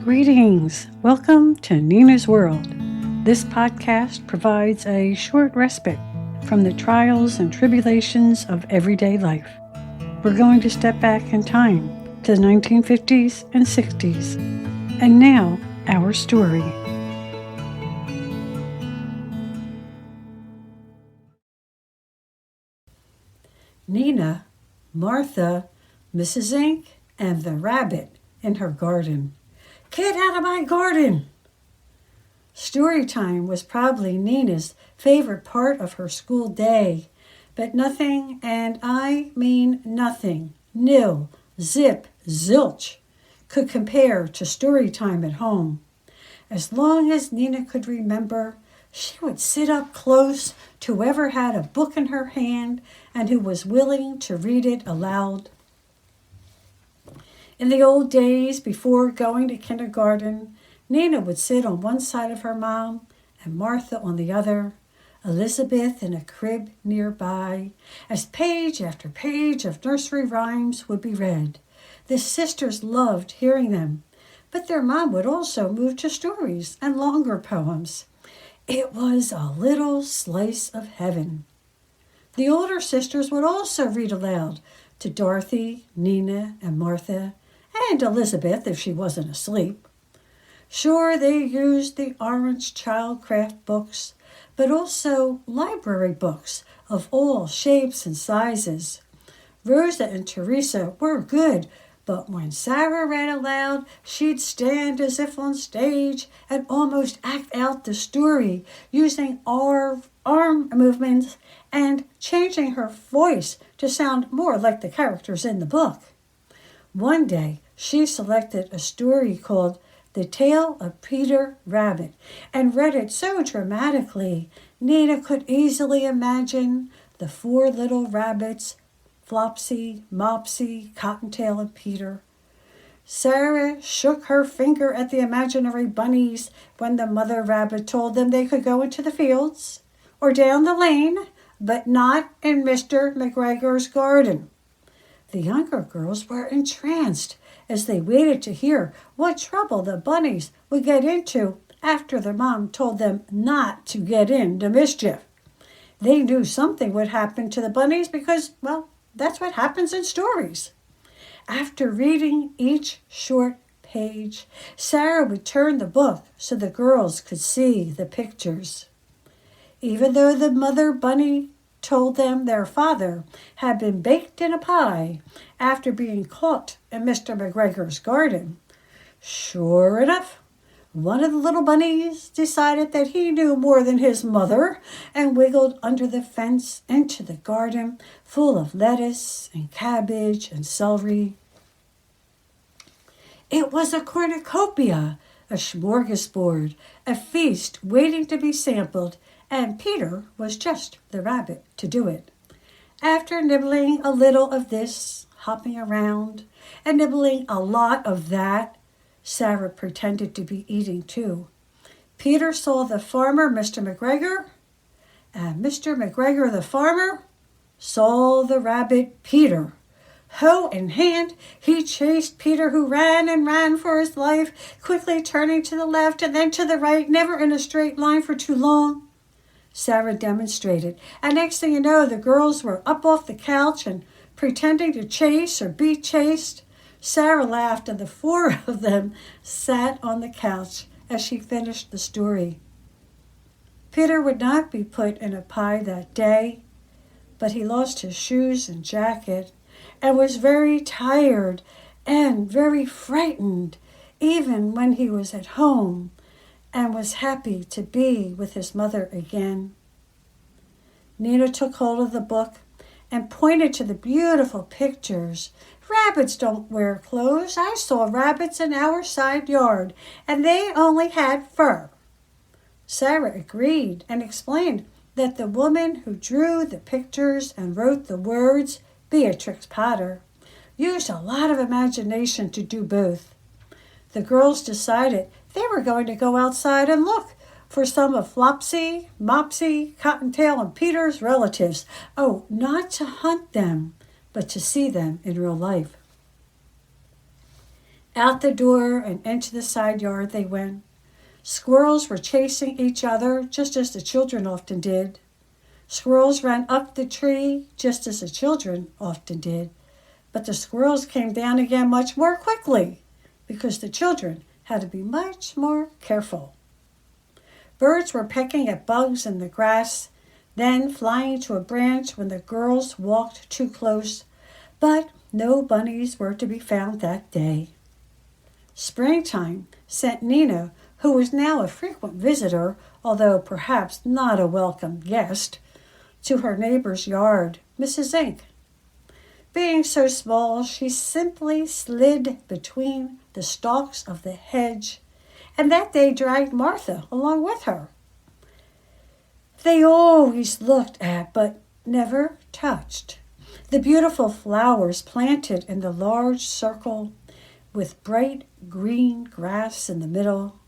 Greetings! Welcome to Nina's World. This podcast provides a short respite from the trials and tribulations of everyday life. We're going to step back in time to the 1950s and 60s. And now, our story. Nina, Martha, Mrs. Zink, and the rabbit in her garden. Get out of my garden! Story time was probably Nina's favorite part of her school day, but nothing, and I mean nothing, nil, zip, zilch, could compare to story time at home. As long as Nina could remember, she would sit up close to whoever had a book in her hand and who was willing to read it aloud. In the old days, before going to kindergarten, Nina would sit on one side of her mom and Martha on the other, Elizabeth in a crib nearby, as page after page of nursery rhymes would be read. The sisters loved hearing them, but their mom would also move to stories and longer poems. It was a little slice of heaven. The older sisters would also read aloud to Dorothy, Nina, and Martha, and Elizabeth if she wasn't asleep. Sure, they used the orange childcraft books, but also library books of all shapes and sizes. Rosa and Teresa were good, but when Sarah read aloud, she'd stand as if on stage and almost act out the story, using arm movements and changing her voice to sound more like the characters in the book. One day, she selected a story called The Tale of Peter Rabbit and read it so dramatically, Nina could easily imagine the four little rabbits, Flopsy, Mopsy, Cottontail, and Peter. Sarah shook her finger at the imaginary bunnies when the mother rabbit told them they could go into the fields or down the lane, but not in Mr. McGregor's garden. The younger girls were entranced as they waited to hear what trouble the bunnies would get into after their mom told them not to get into mischief. They knew something would happen to the bunnies because, well, that's what happens in stories. After reading each short page, Sarah would turn the book so the girls could see the pictures. Even though the mother bunny told them their father had been baked in a pie after being caught in Mr. McGregor's garden, sure enough, one of the little bunnies decided that he knew more than his mother and wiggled under the fence into the garden full of lettuce and cabbage and celery. It was a cornucopia, a smorgasbord, a feast waiting to be sampled, and Peter was just the rabbit to do it. After nibbling a little of this, hopping around, and nibbling a lot of that, Sarah pretended to be eating too. Peter saw the farmer, Mr. McGregor, and Mr. McGregor, the farmer, saw the rabbit Peter. Hoe in hand, he chased Peter, who ran and ran for his life, quickly turning to the left and then to the right, never in a straight line for too long. Sarah demonstrated, and next thing you know, the girls were up off the couch and pretending to chase or be chased. Sarah laughed, and the four of them sat on the couch as she finished the story. Peter would not be put in a pie that day, but he lost his shoes and jacket and was very tired and very frightened, even when he was at home, and was happy to be with his mother again. Nina took hold of the book and pointed to the beautiful pictures. Rabbits don't wear clothes. I saw rabbits in our side yard, and they only had fur. Sarah agreed and explained that the woman who drew the pictures and wrote the words, Beatrix Potter, used a lot of imagination to do both. The girls decided they were going to go outside and look for some of Flopsy, Mopsy, Cottontail, and Peter's relatives. Oh, not to hunt them, but to see them in real life. Out the door and into the side yard they went. Squirrels were chasing each other, just as the children often did. Squirrels ran up the tree, just as the children often did. But the squirrels came down again much more quickly, because the children had to be much more careful. Birds were pecking at bugs in the grass, then flying to a branch when the girls walked too close, but no bunnies were to be found that day. Springtime sent Nina, who was now a frequent visitor, although perhaps not a welcome guest, to her neighbor's yard, Mrs. Zink. Being so small, she simply slid between the stalks of the hedge, and that day dragged Martha along with her. They always looked at, but never touched, the beautiful flowers planted in the large circle with bright green grass in the middle.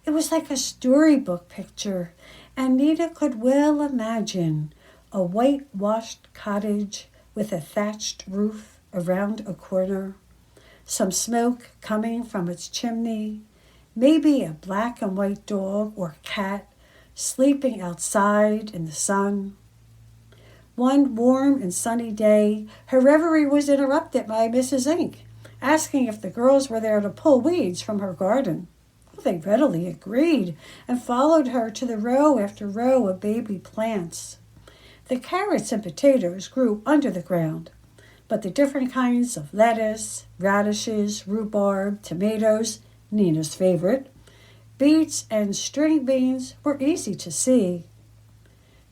It was like a storybook picture, and Nina could well imagine a whitewashed cottage with a thatched roof around a corner, some smoke coming from its chimney, maybe a black and white dog or cat sleeping outside in the sun. One warm and sunny day, her reverie was interrupted by Mrs. Zink, asking if the girls were there to pull weeds from her garden. They readily agreed and followed her to the row after row of baby plants. The carrots and potatoes grew under the ground, but the different kinds of lettuce, radishes, rhubarb, tomatoes, Nina's favorite, beets, and string beans were easy to see.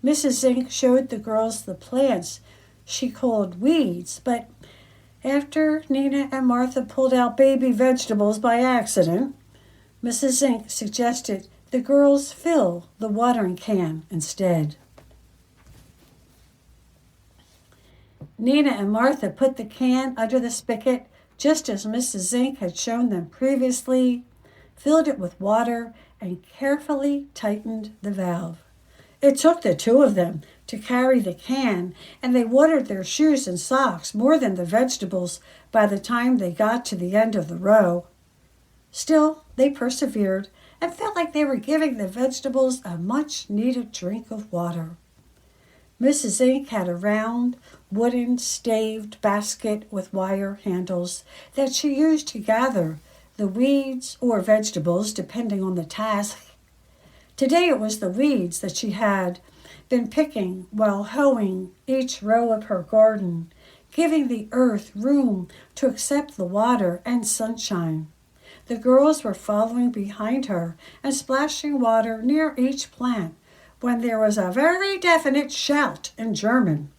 Mrs. Zink showed the girls the plants she called weeds, but after Nina and Martha pulled out baby vegetables by accident, Mrs. Zink suggested the girls fill the watering can instead. Nina and Martha put the can under the spigot, just as Mrs. Zink had shown them previously, filled it with water, and carefully tightened the valve. It took the two of them to carry the can, and they watered their shoes and socks more than the vegetables by the time they got to the end of the row. Still, they persevered and felt like they were giving the vegetables a much-needed drink of water. Mrs. Zink had a round, wooden, staved basket with wire handles that she used to gather the weeds or vegetables, depending on the task. Today it was the weeds that she had been picking while hoeing each row of her garden, giving the earth room to accept the water and sunshine. The girls were following behind her and splashing water near each plant when there was a very definite shout in German.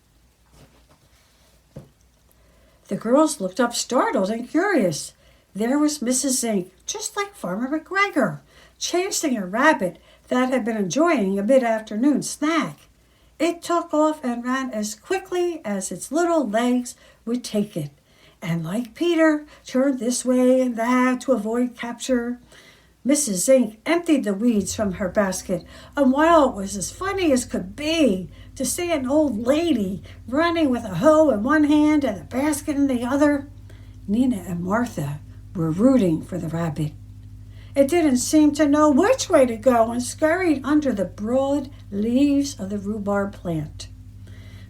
The girls looked up startled and curious. There was Mrs. Zink, just like Farmer McGregor, chasing a rabbit that had been enjoying a mid-afternoon snack. It took off and ran as quickly as its little legs would take it, and like Peter, turned this way and that to avoid capture. Mrs. Zink emptied the weeds from her basket, and while it was as funny as could be to see an old lady running with a hoe in one hand and a basket in the other, Nina and Martha were rooting for the rabbit. It didn't seem to know which way to go and scurried under the broad leaves of the rhubarb plant.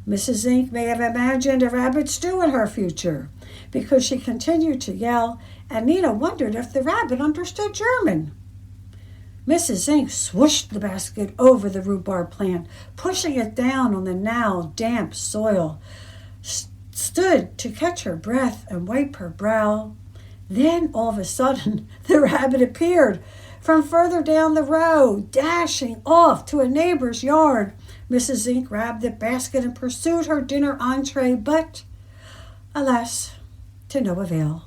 Mrs. Zink may have imagined a rabbit stew in her future because she continued to yell, and Nina wondered if the rabbit understood German. Mrs. Zink swooshed the basket over the rhubarb plant, pushing it down on the now damp soil, stood to catch her breath and wipe her brow. Then, all of a sudden, the rabbit appeared from further down the road, dashing off to a neighbor's yard. Mrs. Zink grabbed the basket and pursued her dinner entree, but, alas, to no avail.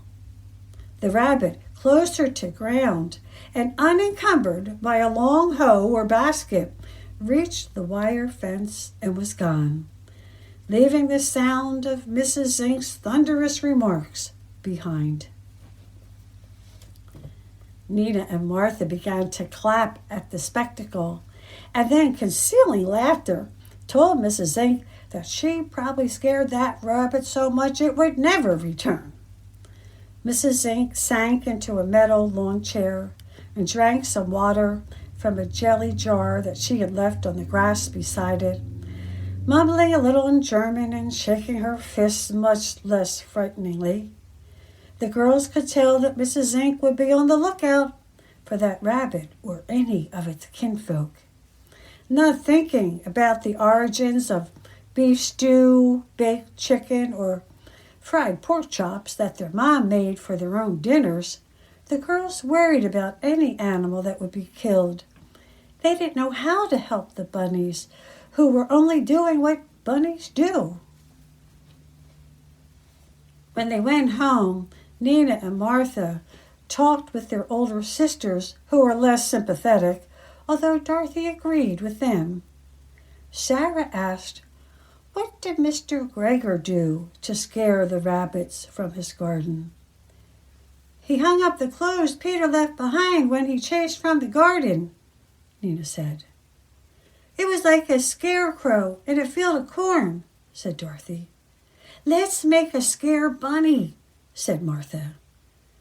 The rabbit closed her to ground and, unencumbered by a long hoe or basket, reached the wire fence and was gone, leaving the sound of Mrs. Zink's thunderous remarks behind. Nina and Martha began to clap at the spectacle, and then, concealing laughter, told Mrs. Zink that she probably scared that rabbit so much it would never return. Mrs. Zink sank into a metal lawn chair and drank some water from a jelly jar that she had left on the grass beside it, mumbling a little in German and shaking her fists much less frighteningly. The girls could tell that Mrs. Zink would be on the lookout for that rabbit or any of its kinfolk. Not thinking about the origins of beef stew, baked chicken, or fried pork chops that their mom made for their own dinners, the girls worried about any animal that would be killed. They didn't know how to help the bunnies, who were only doing what bunnies do. When they went home, Nina and Martha talked with their older sisters, who were less sympathetic, although Dorothy agreed with them. Sarah asked, "What did Mr. Gregor do to scare the rabbits from his garden?" "He hung up the clothes Peter left behind when he chased from the garden," Nina said. "It was like a scarecrow in a field of corn," said Dorothy. "Let's make a scare bunny," said Martha.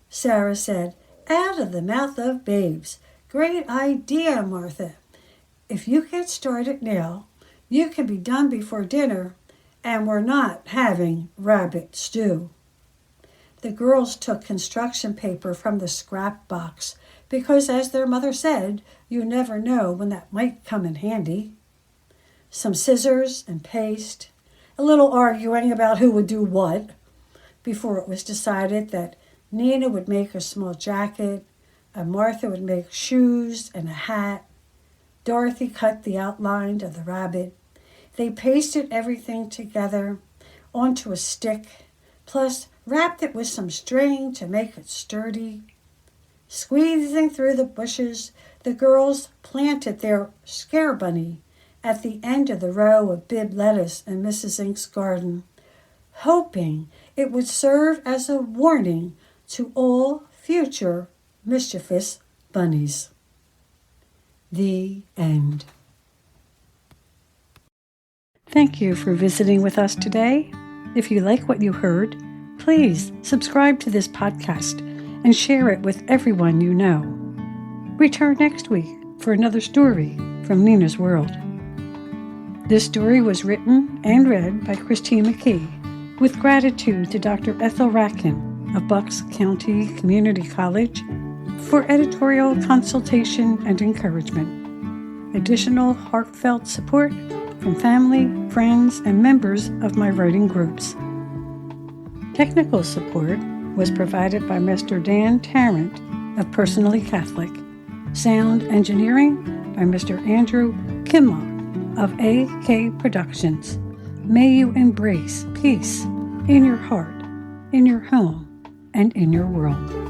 Sarah said, "Out of the mouth of babes. Great idea, Martha. If you get started now, you can be done before dinner, and we're not having rabbit stew." The girls took construction paper from the scrap box because, as their mother said, you never know when that might come in handy. Some scissors and paste, a little arguing about who would do what, before it was decided that Nina would make a small jacket, and Martha would make shoes and a hat. Dorothy cut the outline of the rabbit. They pasted everything together onto a stick, plus wrapped it with some string to make it sturdy. Squeezing through the bushes, the girls planted their scare bunny at the end of the row of bib lettuce in Mrs. Zink's garden, hoping it would serve as a warning to all future mischievous bunnies. The end. Thank you for visiting with us today. If you like what you heard, please subscribe to this podcast and share it with everyone you know. Return next week for another story from Nina's World. This story was written and read by Christine McKee, with gratitude to Dr. Ethel Ratkin of Bucks County Community College for editorial consultation and encouragement. Additional heartfelt support from family, friends, and members of my writing groups. Technical support was provided by Mr. Dan Tarrant of Personally Catholic. Sound engineering by Mr. Andrew Kimlock of AK Productions. May you embrace peace in your heart, in your home, and in your world.